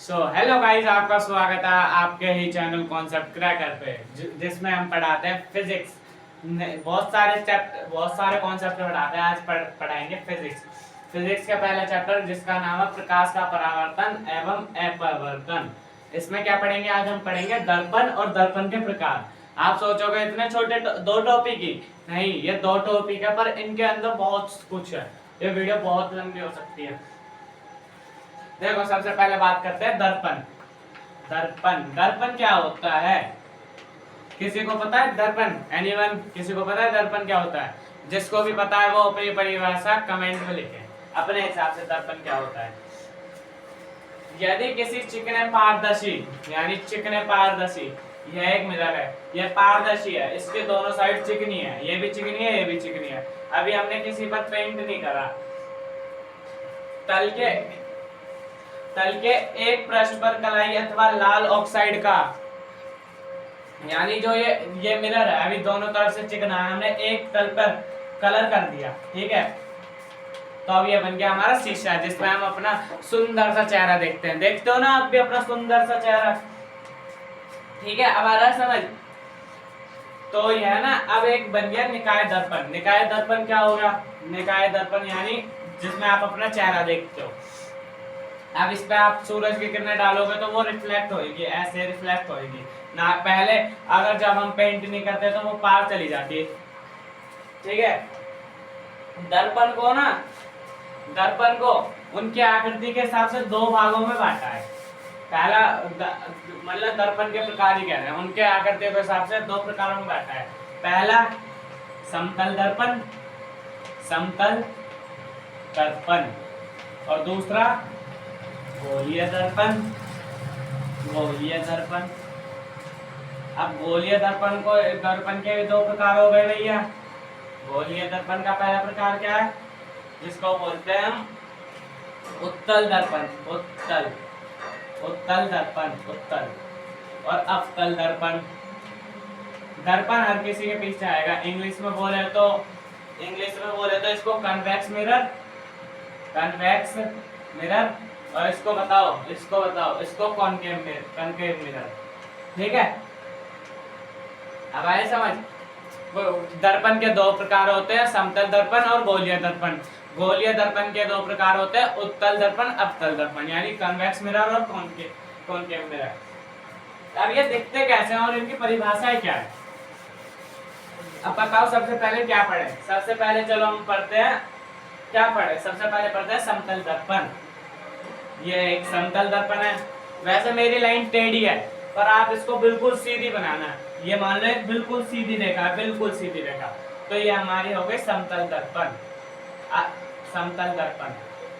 Hello guys, आपका स्वागत है आपके ही चैनल कॉन्सेप्ट क्रैकर पे, जिसमें हम पढ़ाते हैं फिजिक्स। बहुत सारे कॉन्सेप्ट पढ़ाते हैं। आज पढ़ाएंगे फिजिक्स का पहला चैप्टर, जिसका नाम है प्रकाश का परावर्तन एवं अपवर्तन। इसमें क्या पढ़ेंगे? आज हम पढ़ेंगे दर्पण और दर्पण के प्रकार। आप सोचोगे इतने छोटे दो टॉपिक ही? नहीं, ये दो टॉपिक है, पर इनके अंदर बहुत कुछ है। ये वीडियो बहुत लंबी हो सकती है। देखो, सबसे पहले बात करते हैं दर्पण। दर्पण क्या होता है? किसी को पता है दर्पण? एनीवन? किसी को पता है दर्पण क्या होता है? जिसको भी पता है वो अपनी परिभाषा कमेंट में लिखे अपने हिसाब से। दर्पण क्या होता है? यदि किसी चिकने पारदर्शी, यह एक मिरर है, यह पारदर्शी है, इसके दोनों साइड चिकनी है, ये भी चिकनी है, ये भी चिकनी है। अभी हमने किसी पर पेंट नहीं करा। तल के एक पृष्ठ पर कलाई अथवा लाल ऑक्साइड का, यानी जो ये मिरर है, अभी दोनों तरफ से चिकना है, हमने एक तल पर कलर कर दिया, ठीक है। तो अब ये बन गया हमारा शीशा, जिसमें हम अपना सुंदर सा चेहरा देखते हैं। देखते हो ना आप भी अपना सुंदर सा चेहरा? ठीक है, अब आ रहा है समझ? तो यह ना अब एक बन गया निकाय दर्पण। निकाय दर्पण क्या होगा? निकाय दर्पण यानी जिसमें आप अपना चेहरा देखते हो। अब इस पे आप सूरज की किरणें डालोगे तो वो रिफ्लेक्ट होगी, ऐसे रिफ्लेक्ट होगी ना। पहले अगर जब हम पेंट नहीं करते तो वो पार चली जाती है, ठीक है। दर्पण को उनकी आकृति के हिसाब से दो भागों में बांटा है। पहला मतलब दर्पण के प्रकार ही कह रहे हैं, उनके आकृति के हिसाब से दो प्रकारों में बांटा है। पहला समतल दर्पण और दूसरा गोलीय दर्पण। अब गोलीय दर्पण के दो प्रकार हो गए भैया। गोलीय दर्पण का पहला प्रकार क्या है? जिसको बोलते हैं हम उत्तल दर्पण, उत्तल और अवतल दर्पण। दर्पण हर किसी के पीछे आएगा। इंग्लिश में बोले तो इसको कन्वेक्स मिरर, और इसको बताओ इसको कॉनकेव मिरर, ठीक है। अब आए समझ? दर्पण के दो प्रकार होते हैं, समतल दर्पण और गोलीय दर्पण। गोलीय दर्पण के दो प्रकार होते हैं, उत्तल दर्पण, अवतल दर्पण, यानी कन्वेक्स मिरर और कॉनकेव मिरर। अब ये दिखते कैसे हैं और इनकी परिभाषाएं क्या है? अब बताओ सबसे पहले क्या पढ़े? सबसे पहले चलो हम पढ़ते हैं क्या पढ़े। सबसे पहले पढ़ते हैं समतल दर्पण। ये एक समतल दर्पण है। वैसे मेरी लाइन टेढ़ी है, पर आप इसको बिल्कुल सीधी बनाना है। ये मान लो एक बिल्कुल सीधी रेखा है, बिल्कुल सीधी रेखा, तो ये हमारी हो गई समतल दर्पण।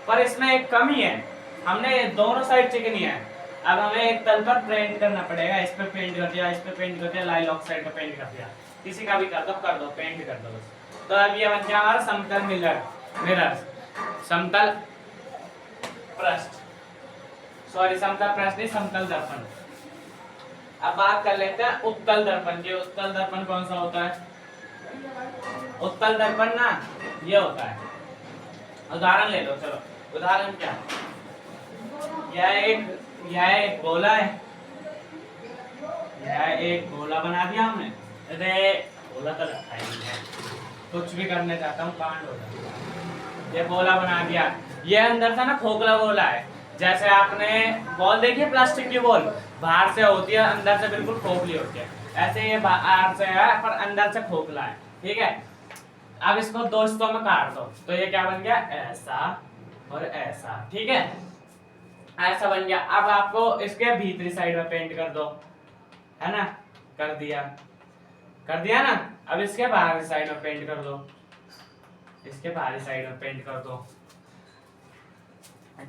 पर इसमें एक कमी है, हमने दोनों साइड चिकनी है। अब हमें एक तल पर पेंट करना पड़ेगा। इस पे पेंट कर दिया, लाइल ऑक्साइड का पेंट कर दिया, किसी का भी कर दो, पेंट कर दो बस। तो अब ये बन गया हमारा समतल मिरर, समतल पृष्ठ नहीं, समतल दर्पण। अब बात कर लेते हैं उत्तल दर्पण की। उत्तल दर्पण कौन सा होता है? उत्तल दर्पण ना ये होता है, उदाहरण ले लो। चलो उदाहरण क्या है? यह एक गोला है, यह एक गोला बना दिया हमने। अरे गोला तो रखा ही है, कुछ भी करने चाहता हूँ कांड हो जाता है। ये गोला बना दिया, ये अंदर से ना खोखला गोला है। जैसे आपने बॉल देखी है, प्लास्टिक की बॉल बाहर से होती है, अंदर से बिल्कुल खोखली होती है। ऐसे ये बाहर से है पर अंदर से खोखला है, ठीक है। अब इसको दो हिस्सों में काट दो, तो ये क्या बन गया? ऐसा और ऐसा, ठीक है। ऐसा बन गया। अब आपको इसके भीतरी साइड में पेंट कर दो, है ना? कर दिया ना। अब इसके बाहरी साइड में पेंट कर दो,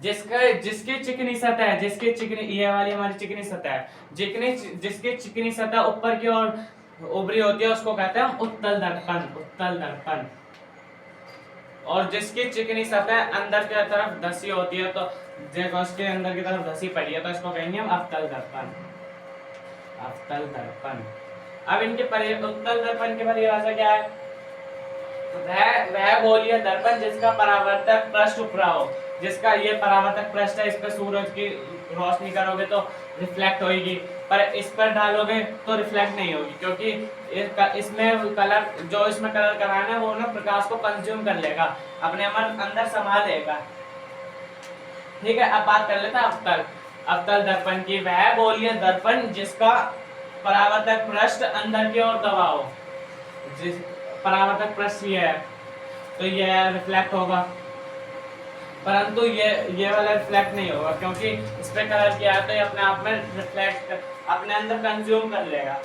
जिसकी चिकनी सतह है, ये वाली हमारी चिकनी सतह है, जिसकी चिकनी सतह ऊपर की ओर उभरी होती है, उसको कहते हैं उत्तल दर्पण। और जिसकी चिकनी सतह अंदर की तरफ धसी होती है, तो देखो उसके अंदर की तरफ धसी पड़ी है, तो इसको कहेंगे हम अवतल दर्पण। अब इनके उत्तल दर्पण की परिभाषा क्या है? वह गोलीय दर्पण जिसका परावर्तक पृष्ठ उपरा हो। जिसका ये परावर्तक पृष्ठ है, इस पर सूरज की रोशनी करोगे तो रिफ्लेक्ट होगी, पर इस पर डालोगे तो रिफ्लेक्ट नहीं होगी, क्योंकि इसमें कलर, जो इसमें कलर कराना है वो ना प्रकाश को कंज्यूम कर लेगा, अपने अंदर समा लेगा। ठीक है, अब बात कर लेते हैं अवतल दर्पण की। वह गोलीय दर्पण जिसका परावर्तक पृष्ठ अंदर की ओर दबा हो, जिस परावर्तक पृष्ठ ये है तो यह रिफ्लेक्ट होगा, परंतु ये वाला रिफ्लेक्ट नहीं होगा, क्योंकि इस पे कलर किया है तो ये अपने आप में रिफ्लेक्ट अपने अंदर कंज्यूम कर लेगा।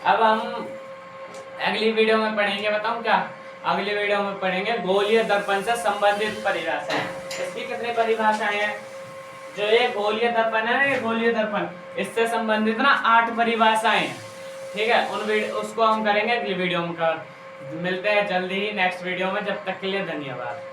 अब हम अगली वीडियो में पढ़ेंगे, बताऊं क्या, अगली वीडियो में पढ़ेंगे गोलीय दर्पण से संबंधित परिभाषाएं। इसकी कितनी परिभाषाएं हैं, जो ये गोलीय दर्पण है ना, ये गोलीय दर्पण, इससे संबंधित ना 8 परिभाषाएं हैं। ठीक है, उसको हम करेंगे अगली वीडियो में। मिलते हैं जल्दी ही नेक्स्ट वीडियो में, जब तक के लिए धन्यवाद।